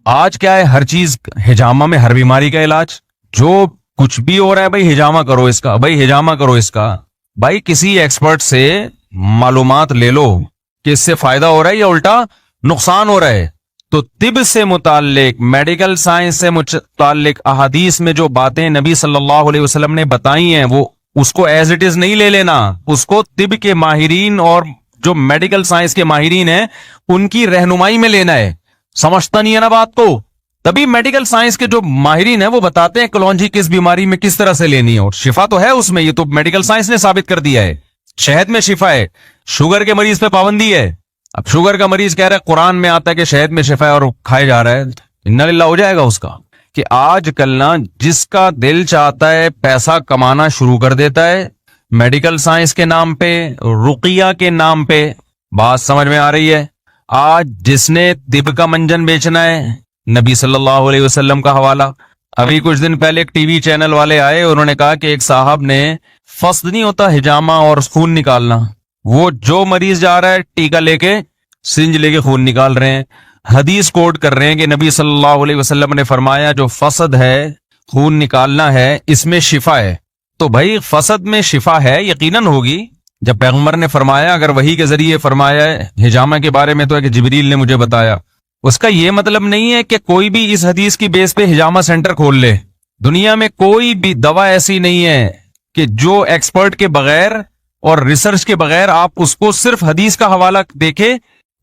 آج کیا ہے, ہر چیز ہجامہ میں, ہر بیماری کا علاج. جو کچھ بھی ہو رہا ہے بھائی ہجامہ کرو اس کا, بھائی ہجامہ کرو اس کا. بھائی کسی ایکسپرٹ سے معلومات لے لو کہ اس سے فائدہ ہو رہا ہے یا الٹا نقصان ہو رہا ہے. تو طب سے متعلق, میڈیکل سائنس سے متعلق احادیث میں جو باتیں نبی صلی اللہ علیہ وسلم نے بتائی ہیں, وہ اس کو ایز اٹ از نہیں لے لینا, اس کو طب کے ماہرین اور جو میڈیکل سائنس کے ماہرین ہیں ان کی رہنمائی میں لینا ہے. سمجھتا نہیں ہے نا بات کو. تبھی میڈیکل سائنس کے جو ماہرین ہیں وہ بتاتے ہیں کلونجی کس بیماری میں کس طرح سے لینی ہے, اور شفا تو ہے اس میں, یہ تو میڈیکل سائنس نے ثابت کر دیا ہے. شہد میں شفا ہے, شوگر کے مریض پہ پابندی ہے. اب شوگر کا مریض کہہ رہا ہے قرآن میں آتا ہے کہ شہد میں شفا ہے اور کھائے جا رہا ہے, انا للہ ہو جائے گا اس کا. کہ آج کل نا جس کا دل چاہتا ہے پیسہ کمانا شروع کر دیتا ہے میڈیکل سائنس کے نام پہ, رقیہ کے نام پہ. بات سمجھ میں آ رہی ہے؟ آج جس نے طب کا منجن بیچنا ہے, نبی صلی اللہ علیہ وسلم کا حوالہ. ابھی کچھ دن پہلے ایک ٹی وی چینل والے آئے, انہوں نے کہا کہ ایک صاحب نے فصد نہیں ہوتا ہجامہ اور خون نکالنا, وہ جو مریض جا رہا ہے ٹیکا لے کے سرنج لے کے خون نکال رہے ہیں. حدیث کوٹ کر رہے ہیں کہ نبی صلی اللہ علیہ وسلم نے فرمایا جو فصد ہے, خون نکالنا ہے, اس میں شفا ہے. تو بھائی فصد میں شفا ہے یقیناً ہوگی, جب پیغمبر نے فرمایا, اگر وحی کے ذریعے فرمایا ہے ہجامہ کے بارے میں تو ہے کہ جبریل نے مجھے بتایا. اس کا یہ مطلب نہیں ہے کہ کوئی بھی اس حدیث کی بیس پہ ہجامہ سینٹر کھول لے. دنیا میں کوئی بھی دوا ایسی نہیں ہے کہ جو ایکسپرٹ کے بغیر اور ریسرچ کے بغیر آپ اس کو صرف حدیث کا حوالہ دیکھے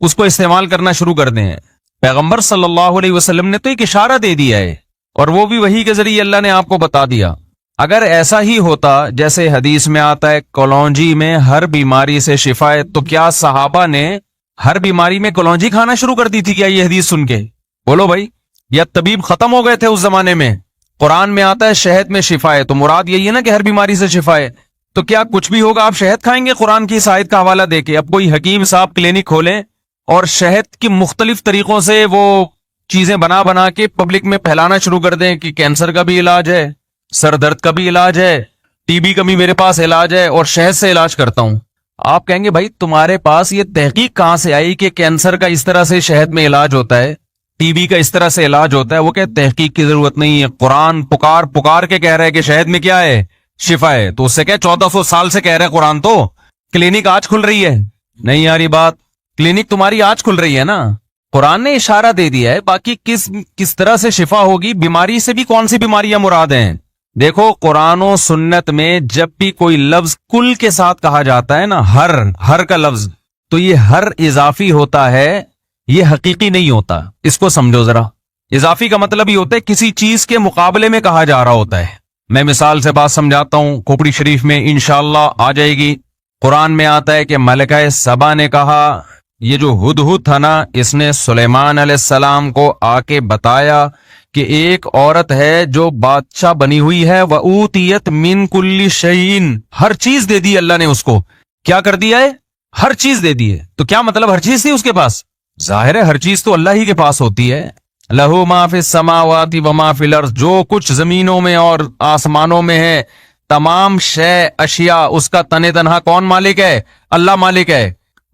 اس کو استعمال کرنا شروع کر دیں. پیغمبر صلی اللہ علیہ وسلم نے تو ایک اشارہ دے دیا ہے, اور وہ بھی وحی کے ذریعے اللہ نے آپ کو بتا دیا. اگر ایسا ہی ہوتا جیسے حدیث میں آتا ہے کلونجی میں ہر بیماری سے شفا ہے, تو کیا صحابہ نے ہر بیماری میں کلونجی کھانا شروع کر دی تھی کیا یہ حدیث سن کے؟ بولو بھائی, یا طبیب ختم ہو گئے تھے اس زمانے میں؟ قرآن میں آتا ہے شہد میں شفا ہے, تو مراد یہی ہے نا کہ ہر بیماری سے شفا ہے. تو کیا کچھ بھی ہوگا آپ شہد کھائیں گے قرآن کی اس آیت کا حوالہ دے کے؟ اب کوئی حکیم صاحب کلینک کھولیں اور شہد کی مختلف طریقوں سے وہ چیزیں بنا بنا کے پبلک میں پھیلانا شروع کر دیں کہ کینسر کا بھی علاج ہے, سر درد کا بھی علاج ہے, ٹی بی کا بھی میرے پاس علاج ہے اور شہد سے علاج کرتا ہوں. آپ کہیں گے بھائی تمہارے پاس یہ تحقیق کہاں سے آئی کہ کینسر کا اس طرح سے شہد میں علاج ہوتا ہے, ٹی بی کا اس طرح سے علاج ہوتا ہے؟ وہ کہ تحقیق کی ضرورت نہیں ہے, قرآن پکار پکار کے کہہ رہا ہے کہ شہد میں کیا ہے, شفا ہے. تو اس سے کیا 1400 سال سے کہہ رہا ہے قرآن, تو کلینک آج کھل رہی ہے؟ نہیں آ رہی بات, کلینک تمہاری آج کھل رہی ہے نا. قرآن نے اشارہ دے دیا ہے, باقی کس طرح سے شفا ہوگی, بیماری سے بھی کون سی بیماریاں مراد ہیں. دیکھو قرآن و سنت میں جب بھی کوئی لفظ کل کے ساتھ کہا جاتا ہے نا, ہر کا لفظ, تو یہ ہر اضافی ہوتا ہے, یہ حقیقی نہیں ہوتا. اس کو سمجھو ذرا. اضافی کا مطلب یہ ہوتا ہے کسی چیز کے مقابلے میں کہا جا رہا ہوتا ہے. میں مثال سے بات سمجھاتا ہوں, کھوپڑی شریف میں انشاءاللہ آ جائے گی. قرآن میں آتا ہے کہ ملکہ سبا نے کہا, یہ جو ہدہد تھا نا, اس نے سلیمان علیہ السلام کو آ کے بتایا کہ ایک عورت ہے جو بادشاہ بنی ہوئی ہے, وَأُوتِيَتْ مِن كُلِّ شَيْءٍ, ہر چیز دے دی اللہ نے اس کو. کیا کر دیا ہے؟ ہر چیز دے دی ہے. تو کیا مطلب ہر چیز تھی اس کے پاس؟ ظاہر ہے ہر چیز تو اللہ ہی کے پاس ہوتی ہے. لَهُ مَا فِي السَّمَاوَاتِ وَمَا فِي الْأَرْضِ, جو کچھ زمینوں میں اور آسمانوں میں ہے تمام اشیاء اس کا تن تنہا کون مالک ہے؟ اللہ مالک ہے.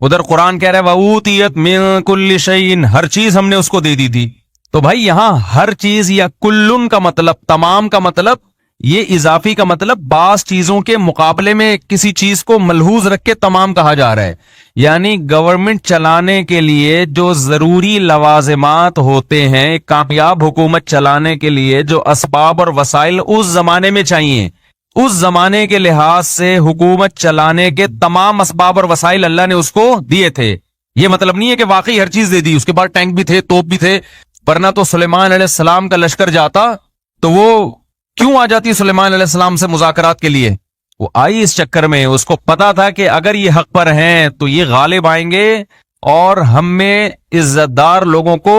ادھر قرآن کہہ رہا ہے وَأُوتِيَتْ مِن كُلِّ شَيْءٍ, ہر چیز ہم نے اس کو دے دی تھی. تو بھائی یہاں ہر چیز یا کلن کا مطلب تمام کا مطلب, یہ اضافی کا مطلب بعض چیزوں کے مقابلے میں کسی چیز کو ملحوظ رکھ کے تمام کہا جا رہا ہے. یعنی گورنمنٹ چلانے کے لیے جو ضروری لوازمات ہوتے ہیں, کامیاب حکومت چلانے کے لیے جو اسباب اور وسائل اس زمانے میں چاہیے, اس زمانے کے لحاظ سے حکومت چلانے کے تمام اسباب اور وسائل اللہ نے اس کو دیے تھے. یہ مطلب نہیں ہے کہ واقعی ہر چیز دے دی, اس کے بعد ٹینک بھی تھے, توپ بھی تھے, ورنہ تو سلیمان علیہ السلام کا لشکر جاتا تو وہ کیوں آ جاتی سلیمان علیہ السلام سے مذاکرات کے لیے؟ وہ آئی اس چکر میں, اس کو پتا تھا کہ اگر یہ حق پر ہیں تو یہ غالب آئیں گے اور ہم میں عزت دار لوگوں کو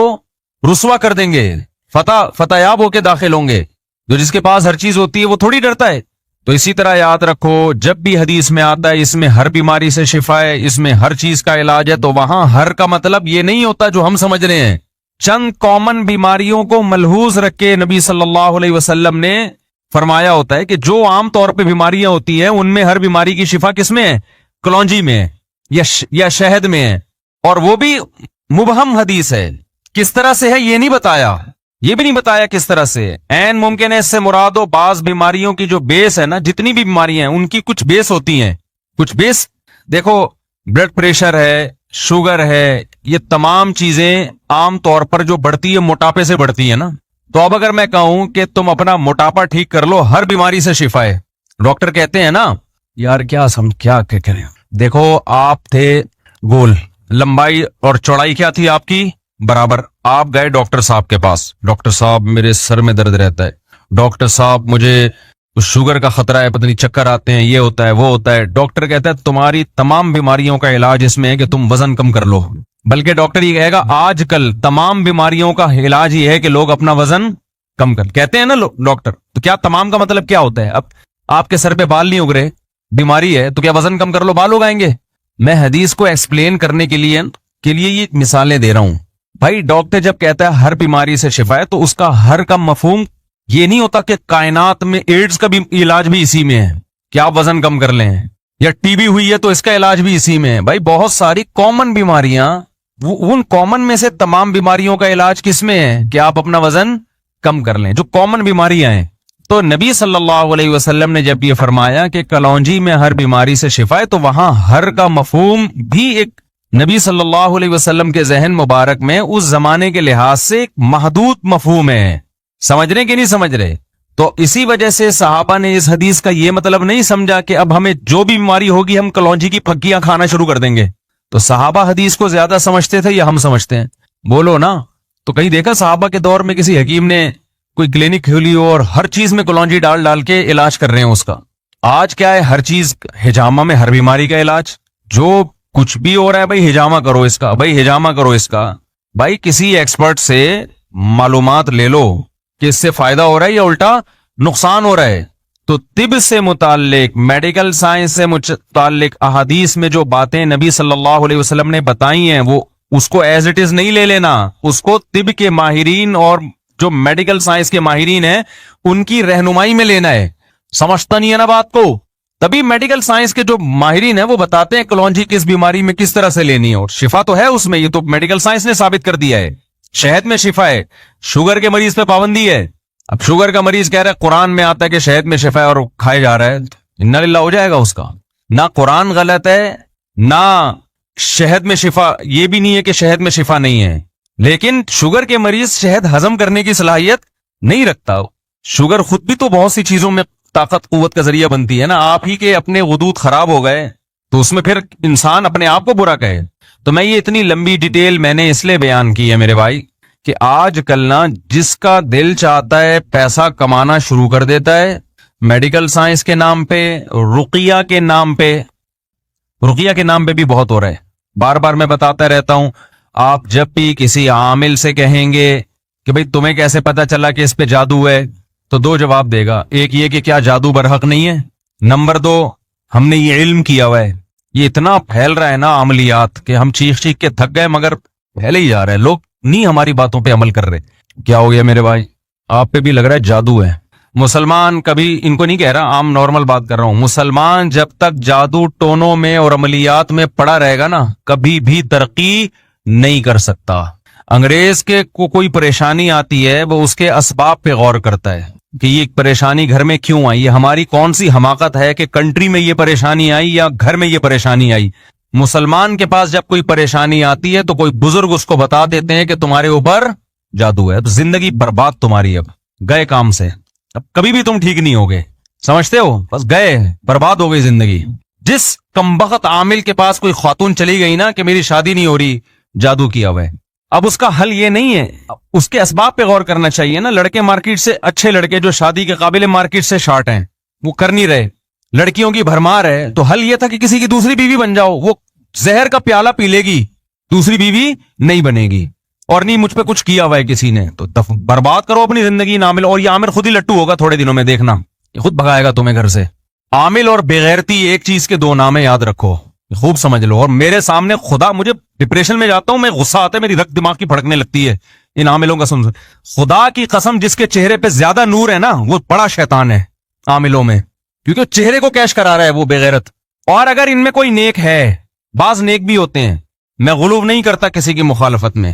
رسوا کر دیں گے, فتح یاب ہو کے داخل ہوں گے. جو جس کے پاس ہر چیز ہوتی ہے وہ تھوڑی ڈرتا ہے. تو اسی طرح یاد رکھو, جب بھی حدیث میں آتا ہے اس میں ہر بیماری سے شفا ہے, اس میں ہر چیز کا علاج ہے, تو وہاں ہر کا مطلب یہ نہیں ہوتا جو ہم سمجھ رہے ہیں. چند کامن بیماریوں کو ملحوظ رکھ کے نبی صلی اللہ علیہ وسلم نے فرمایا ہوتا ہے کہ جو عام طور پہ بیماریاں ہوتی ہیں ان میں ہر بیماری کی شفا کس میں ہے؟ کلونجی میں ہے یا شہد میں ہے. اور وہ بھی مبہم حدیث ہے, کس طرح سے ہے یہ نہیں بتایا, یہ بھی نہیں بتایا کس طرح سے. عین ممکن ہے اس سے مراد ہو بعض بیماریوں کی جو بیس ہے نا, جتنی بھی بیماریاں ہیں ان کی کچھ بیس ہوتی ہیں, کچھ بیس. دیکھو بلڈ پریشر ہے, شوگر ہے, یہ تمام چیزیں عام طور پر جو بڑھتی ہے موٹاپے سے بڑھتی ہے نا. تو اب اگر میں کہوں کہ تم اپنا موٹاپا ٹھیک کر لو, ہر بیماری سے شفا ہے. ڈاکٹر کہتے ہیں نا یار کیا کریں. دیکھو آپ تھے گول, لمبائی اور چوڑائی کیا تھی آپ کی برابر. آپ گئے ڈاکٹر صاحب کے پاس, ڈاکٹر صاحب میرے سر میں درد رہتا ہے, ڈاکٹر صاحب مجھے شوگر کا خطرہ ہے, پتہ نہیں چکر آتے ہیں, یہ ہوتا ہے وہ ہوتا ہے. ڈاکٹر کہتا ہے تمہاری تمام بیماریوں کا علاج اس میں ہے کہ تم وزن کم کر لو. بلکہ ڈاکٹر یہ کہے گا آج کل تمام بیماریوں کا علاج یہ ہے کہ لوگ اپنا وزن کم کر, کہتے ہیں نا ڈاکٹر. تو کیا تمام کا مطلب کیا ہوتا ہے؟ اب آپ کے سر پہ بال نہیں اگ رہے, بیماری ہے, تو کیا وزن کم کر لو بال اگائیں گے؟ میں حدیث کو ایکسپلین کرنے کے لیے یہ مثالیں دے رہا ہوں. بھائی ڈاکٹر جب کہتا ہے ہر بیماری سے شفا ہے, تو اس کا ہر کا مفہوم یہ نہیں ہوتا کہ کائنات میں ایڈز کا بھی علاج بھی اسی میں ہے کہ آپ وزن کم کر لیں, یا ٹی بی ہوئی ہے تو اس کا علاج بھی اسی میں ہے. بھائی بہت ساری کامن بیماریاں, ان کامن میں سے تمام بیماریوں کا علاج کس میں ہے کہ آپ اپنا وزن کم کر لیں, جو کامن بیماریاں ہیں. تو نبی صلی اللہ علیہ وسلم نے جب یہ فرمایا کہ کلونجی میں ہر بیماری سے شفا ہے, تو وہاں ہر کا مفہوم بھی ایک نبی صلی اللہ علیہ وسلم کے ذہن مبارک میں اس زمانے کے لحاظ سے ایک محدود مفہوم ہے. سمجھ رہے کہ نہیں سمجھ رہے؟ تو اسی وجہ سے صحابہ نے اس حدیث کا یہ مطلب نہیں سمجھا کہ اب ہمیں جو بھی بیماری ہوگی ہم کلونجی کی پھکیاں کھانا شروع کر دیں گے. تو صحابہ حدیث کو زیادہ سمجھتے تھے یا ہم سمجھتے ہیں؟ بولو نا. تو کہیں دیکھا صحابہ کے دور میں کسی حکیم نے کوئی کلینک کھولی ہو اور ہر چیز میں کلونجی ڈال کے علاج کر رہے ہیں اس کا؟ آج کیا ہے, ہر چیز ہجامہ میں ہر بیماری کا علاج, جو کچھ بھی ہو رہا ہے بھائی ہجامہ کرو اس کا, بھائی ہجامہ کرو اس کا. بھائی کسی ایکسپرٹ سے معلومات لے لو کہ اس سے فائدہ ہو رہا ہے یا الٹا نقصان ہو رہا ہے. تو طب سے متعلق, میڈیکل سائنس سے متعلق احادیث میں جو باتیں نبی صلی اللہ علیہ وسلم نے بتائی ہیں, وہ اس کو ایز اٹ از نہیں لے لینا, اس کو طب کے ماہرین اور جو میڈیکل سائنس کے ماہرین ہیں ان کی رہنمائی میں لینا ہے. سمجھتا نہیں ہے نا بات کو؟ تبھی میڈیکل سائنس کے جو ماہرین ہیں وہ بتاتے ہیں کلونجی کس بیماری میں کس طرح سے لینی ہے, اور شفا تو ہے اس میں, یہ تو میڈیکل سائنس نے ثابت کر دیا ہے. شہد میں شفا ہے, شوگر کے مریض پہ پابندی ہے. اب شوگر کا مریض کہہ رہا ہے قرآن میں آتا ہے کہ شہد میں شفا ہے اور کھائے جا رہا ہے, انا للہ ہو جائے گا اس کا. نہ قرآن غلط ہے نہ شہد میں شفا, یہ بھی نہیں ہے کہ شہد میں شفا نہیں ہے, لیکن شوگر کے مریض شہد ہضم کرنے کی صلاحیت نہیں رکھتا. شوگر خود بھی تو بہت سی چیزوں میں طاقت قوت کا ذریعہ بنتی ہے نا. آپ ہی کے اپنے غدود خراب ہو گئے تو اس میں پھر انسان اپنے آپ کو برا کہے. تو میں یہ اتنی لمبی ڈیٹیل میں نے اس لیے بیان کی ہے میرے بھائی کہ آج کل نا جس کا دل چاہتا ہے پیسہ کمانا شروع کر دیتا ہے میڈیکل سائنس کے نام پہ, رقیہ کے نام پہ بھی بہت ہو رہا ہے. بار بار میں بتاتا رہتا ہوں, آپ جب بھی کسی عامل سے کہیں گے کہ بھئی تمہیں کیسے پتا چلا کہ اس پہ جادو ہے, تو دو جواب دے گا. ایک یہ کہ کیا جادو برحق نہیں ہے, نمبر دو ہم نے یہ علم کیا ہوا ہے. یہ اتنا پھیل رہا ہے نا عملیات کہ ہم چیخ کے تھک گئے, مگر پھیلے ہی جا رہے ہیں, لوگ نہیں ہماری باتوں پہ عمل کر رہے. کیا ہو گیا میرے بھائی, آپ پہ بھی لگ رہا ہے جادو ہے. مسلمان کبھی, ان کو نہیں کہہ رہا, عام نارمل بات کر رہا ہوں, مسلمان جب تک جادو ٹونوں میں اور عملیات میں پڑا رہے گا نا کبھی بھی ترقی نہیں کر سکتا. انگریز کے کو کوئی پریشانی آتی ہے وہ اس کے اسباب پہ غور کرتا ہے کہ یہ پریشانی گھر میں کیوں آئی, یہ ہماری کون سی حماقت ہے کہ کنٹری میں یہ پریشانی آئی یا گھر میں یہ پریشانی آئی. مسلمان کے پاس جب کوئی پریشانی آتی ہے تو کوئی بزرگ اس کو بتا دیتے ہیں کہ تمہارے اوپر جادو ہے, تو زندگی برباد تمہاری, اب گئے کام سے, اب کبھی بھی تم ٹھیک نہیں ہوگے. سمجھتے ہو, بس گئے, برباد ہو گئی زندگی. جس کمبخت عامل کے پاس کوئی خاتون چلی گئی نا کہ میری شادی نہیں ہو رہی, جادو کیا ہوا ہے. اب اس کا حل یہ نہیں ہے, اس کے اسباب پہ غور کرنا چاہیے نا. لڑکے مارکیٹ سے, اچھے لڑکے جو شادی کے قابل مارکیٹ سے شارٹ ہیں, وہ کر نہیں رہے, لڑکیوں کی بھرمار ہے. تو حل یہ تھا کہ کسی کی دوسری بیوی بن جاؤ, وہ زہر کا پیالہ پی لے گی, دوسری بیوی نہیں بنے گی. اور نہیں مجھ پہ کچھ کیا ہوا ہے کسی نے, تو برباد کرو اپنی زندگی عامل. اور یہ عامر خود ہی لٹو ہوگا تھوڑے دنوں میں, دیکھنا, یہ خود بھگائے گا تمہیں گھر سے. عامل اور بغیرتی ایک چیز کے دو نام ہیں, یاد رکھو, خوب سمجھ لو. اور میرے سامنے خدا, مجھے ڈپریشن میں جاتا ہوں میں, غصہ آتا ہے, میری رگ دماغ کی پھڑکنے لگتی ہے ان عاملوں کا سن. خدا کی قسم, جس کے چہرے پہ زیادہ نور ہے نا وہ بڑا شیطان ہے عاملوں میں, کیونکہ چہرے کو کیش کرا رہا ہے وہ بغیرت. اور اگر ان میں کوئی نیک ہے, بعض نیک بھی ہوتے ہیں, میں غلو نہیں کرتا کسی کی مخالفت میں,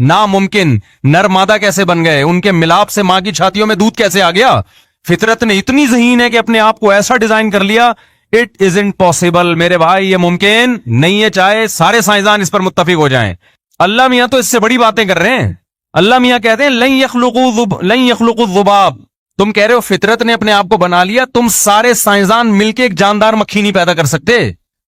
ناممکن. نر مادہ کیسے بن گئے؟ ان کے ملاپ سے ماں کی چھاتیوں میں دودھ کیسے آ گیا؟ فطرت نے اتنی ذہین ہے کہ اپنے آپ کو ایسا ڈیزائن کر لیا. اٹ ازنٹ پاسبل میرے بھائی, یہ ممکن نہیں ہے, چاہے سارے سائنسدان اس پر متفق ہو جائیں. اللہ میاں تو اس سے بڑی باتیں کر رہے ہیں. اللہ میاں کہتے ہیں لن یخلقوا الذباب. تم کہہ رہے ہو فطرت نے اپنے آپ کو بنا لیا, تم سارے سائنسدان مل کے ایک جاندار مکھی نہیں پیدا کر سکتے.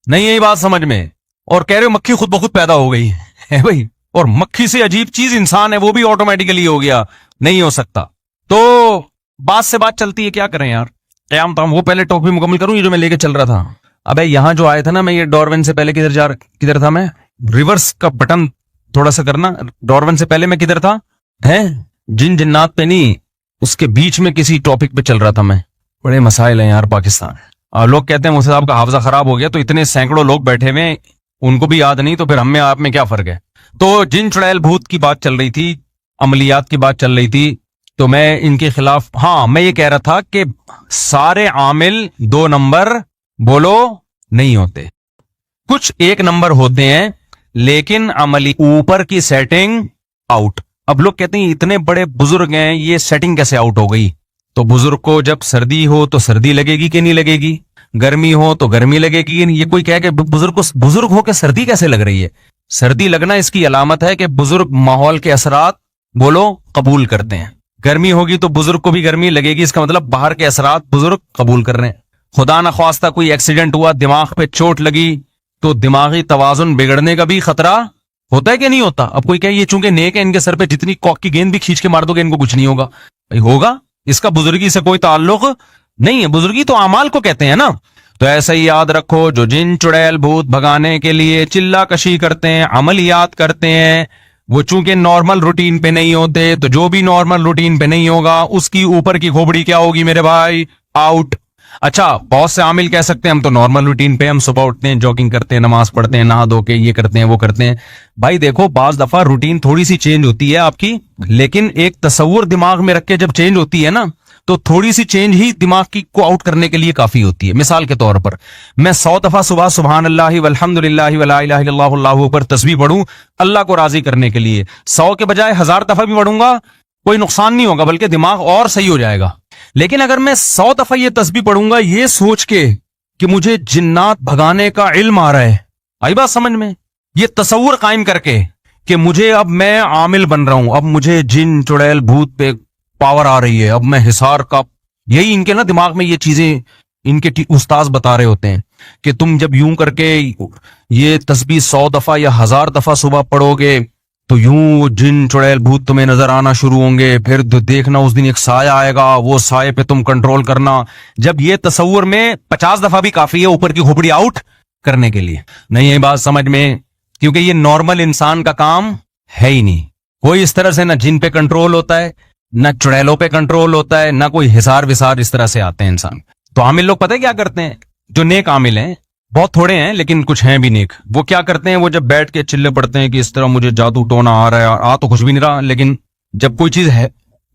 نہیں یہی بات سمجھ میں, اور کہہ رہے ہو مکھی خود بخود پیدا ہو گئی ہے بھائی, اور مکھی سے عجیب چیز انسان ہے, وہ بھی آٹومیٹیکلی ہو گیا. نہیں ہو سکتا. تو بات سے بات چلتی ہے, کیا کریں یار. قیام تھا وہ پہلے ٹاپک مکمل کروں, یہ جو میں لے کے چل رہا تھا. ابے یہاں جو آیا تھا نا, میں یہ ڈارون سے پہلے کدھر تھا میں, ریورس کا بٹن تھوڑا سا کرنا. ڈارون سے پہلے میں کدھر تھا, ہے جن جنات پہ نہیں, اس کے بیچ میں کسی ٹاپک پہ چل رہا تھا میں. بڑے مسائل ہیں یار پاکستان. لوگ کہتے ہیں مفتی صاحب کا حافظہ خراب ہو گیا, تو اتنے سینکڑوں لوگ بیٹھے ہوئے ان کو بھی یاد نہیں, تو پھر ہم میں آپ میں کیا فرق ہے. تو جن چڑیل بھوت کی بات چل رہی تھی, عملیات کی بات چل رہی تھی, تو میں ان کے خلاف, ہاں میں یہ کہہ رہا تھا کہ سارے عامل 2 نمبر بولو نہیں ہوتے, کچھ 1 نمبر ہوتے ہیں, لیکن عملی اوپر کی سیٹنگ آؤٹ. اب لوگ کہتے ہیں اتنے بڑے بزرگ ہیں, یہ سیٹنگ کیسے آؤٹ ہو گئی؟ تو بزرگ کو جب سردی ہو تو سردی لگے گی کہ نہیں لگے گی, گرمی ہو تو گرمی لگے گی کہ نہیں. یہ کوئی کہے کہ بزرگ ہو کے سردی کیسے لگ رہی ہے؟ سردی لگنا اس کی علامت ہے کہ بزرگ ماحول کے اثرات بولو قبول کرتے ہیں. گرمی ہوگی تو بزرگ کو بھی گرمی لگے گی, اس کا مطلب باہر کے اثرات بزرگ قبول کر رہے ہیں. خدا نخواستہ کوئی ایکسیڈنٹ ہوا, دماغ پہ چوٹ لگی, تو دماغی توازن بگڑنے کا بھی خطرہ ہوتا ہے کہ نہیں ہوتا؟ اب کوئی کہے یہ چونکہ نیک ہے, ان کے سر پہ جتنی کوک کی گیند بھی کھینچ کے مار دو گے ان کو کچھ نہیں ہوگا. بھائی ہوگا, اس کا بزرگی سے کوئی تعلق نہیں ہے. بزرگی تو اعمال کو کہتے ہیں نا. تو ایسا ہی یاد رکھو, جو جن چڑیل بھوت بھگانے کے لیے چلا کشی کرتے ہیں, عملیات کرتے ہیں, وہ چونکہ نارمل روٹین پہ نہیں ہوتے, تو جو بھی نارمل روٹین پہ نہیں ہوگا اس کی اوپر کی کھوپڑی کیا ہوگی میرے بھائی؟ آؤٹ. اچھا بہت سے عامل کہہ سکتے ہیں ہم تو نارمل روٹین پہ, ہم صبح اٹھتے ہیں, جاگنگ کرتے ہیں, نماز پڑھتے ہیں, نہا دھو کے یہ کرتے ہیں وہ کرتے ہیں. بھائی دیکھو بعض دفعہ روٹین تھوڑی سی چینج ہوتی ہے آپ کی, لیکن ایک تصور دماغ میں رکھ کے جب چینج ہوتی ہے نا, تو تھوڑی سی چینج ہی دماغ کی کو آؤٹ کرنے کے لیے کافی ہوتی ہے. مثال کے طور پر میں 100 دفعہ صبح سبحان اللہ والحمد للہ ولا الہ الا اللہ اللہ اکبر تسبیح پڑھوں اللہ کو راضی کرنے کے لیے, 100 کے بجائے 1000 دفعہ بھی پڑھوں گا, کوئی نقصان نہیں ہوگا, بلکہ دماغ اور صحیح ہو جائے گا. لیکن اگر میں 100 دفعہ یہ تسبیح پڑھوں گا یہ سوچ کے کہ مجھے جنات بھگانے کا علم آ رہا ہے, آئی بات سمجھ میں, یہ تصور قائم کر کے کہ مجھے اب میں عامل بن رہا ہوں, اب مجھے جن چڑیل بھوت پہ پاور آ رہی ہے, اب میں حصار کا, یہی ان کے نا دماغ میں یہ چیزیں ان کے استاذ بتا رہے ہوتے ہیں کہ تم جب یوں کر کے یہ تسبیح 100 دفعہ یا 1000 دفعہ صبح پڑھو گے تو یوں جن چڑیل بھوت تمہیں نظر آنا شروع ہوں گے, پھر دیکھنا اس دن ایک سایہ آئے گا, وہ سائے پہ تم کنٹرول کرنا. جب یہ تصور میں 50 دفعہ بھی کافی ہے اوپر کی کھوپڑی آؤٹ کرنے کے لیے. نہیں یہ بات سمجھ میں, کیونکہ یہ نارمل انسان کا کام ہے ہی نہیں. کوئی اس طرح سے نہ جن پہ کنٹرول ہوتا ہے, نہ چڑیلوں پہ کنٹرول ہوتا ہے, نہ کوئی حصار وسار اس طرح سے آتے ہیں انسان. تو عامل لوگ پتہ ہے کیا کرتے ہیں, جو نیک عامل ہیں, بہت تھوڑے ہیں لیکن کچھ ہیں بھی نیک, وہ کیا کرتے ہیں, وہ جب بیٹھ کے چلے پڑتے ہیں کہ اس طرح مجھے جادو ٹونا آ رہا ہے, آ تو کچھ بھی نہیں رہا, لیکن جب کوئی چیز ہے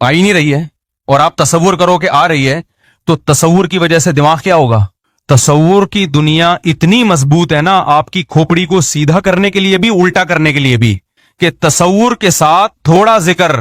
آ ہی نہیں رہی ہے اور آپ تصور کرو کہ آ رہی ہے, تو تصور کی وجہ سے دماغ کیا ہوگا, تصور کی دنیا اتنی مضبوط ہے نا آپ کی کھوپڑی کو سیدھا کرنے کے لیے بھی الٹا کرنے کے لیے بھی, کہ تصور کے ساتھ تھوڑا ذکر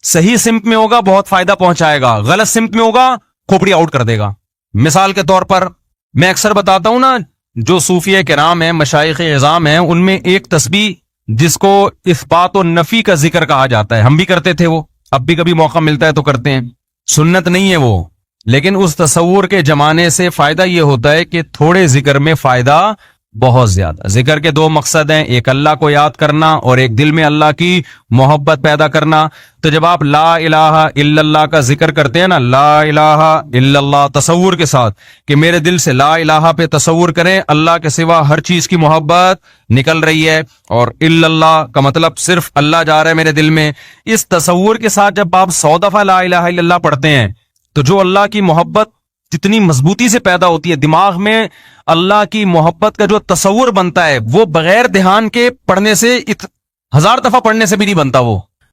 صحیح سمت میں ہوگا بہت فائدہ پہنچائے گا, غلط سمت میں ہوگا کھوپڑی آؤٹ کر دے گا. مثال کے طور پر میں اکثر بتاتا ہوں نا, جو صوفیہ کرام ہیں, مشائخ اعظام ہیں, ان میں ایک تسبیح جس کو اثبات و نفی کا ذکر کہا جاتا ہے, ہم بھی کرتے تھے, وہ اب بھی کبھی موقع ملتا ہے تو کرتے ہیں, سنت نہیں ہے وہ, لیکن اس تصور کے جمانے سے فائدہ یہ ہوتا ہے کہ تھوڑے ذکر میں فائدہ بہت زیادہ. ذکر کے 2 مقصد ہیں, ایک اللہ کو یاد کرنا اور ایک دل میں اللہ کی محبت پیدا کرنا. تو جب آپ لا الہ الا اللہ کا ذکر کرتے ہیں نا, لا الہ الا اللہ تصور کے ساتھ, کہ میرے دل سے لا الہ پہ تصور کریں اللہ کے سوا ہر چیز کی محبت نکل رہی ہے, اور الا اللہ کا مطلب صرف اللہ جا رہا ہے میرے دل میں. اس تصور کے ساتھ جب آپ 100 دفعہ لا الہ الا اللہ پڑھتے ہیں تو جو اللہ کی محبت جتنی مضبوطی سے پیدا ہوتی ہے دماغ میں, اللہ کی محبت کا جو تصور بنتا ہے وہ بغیر دھیان کے پڑھنے سے 1000 دفعہ پڑھنے سے بھی نہیں بنتا. وہ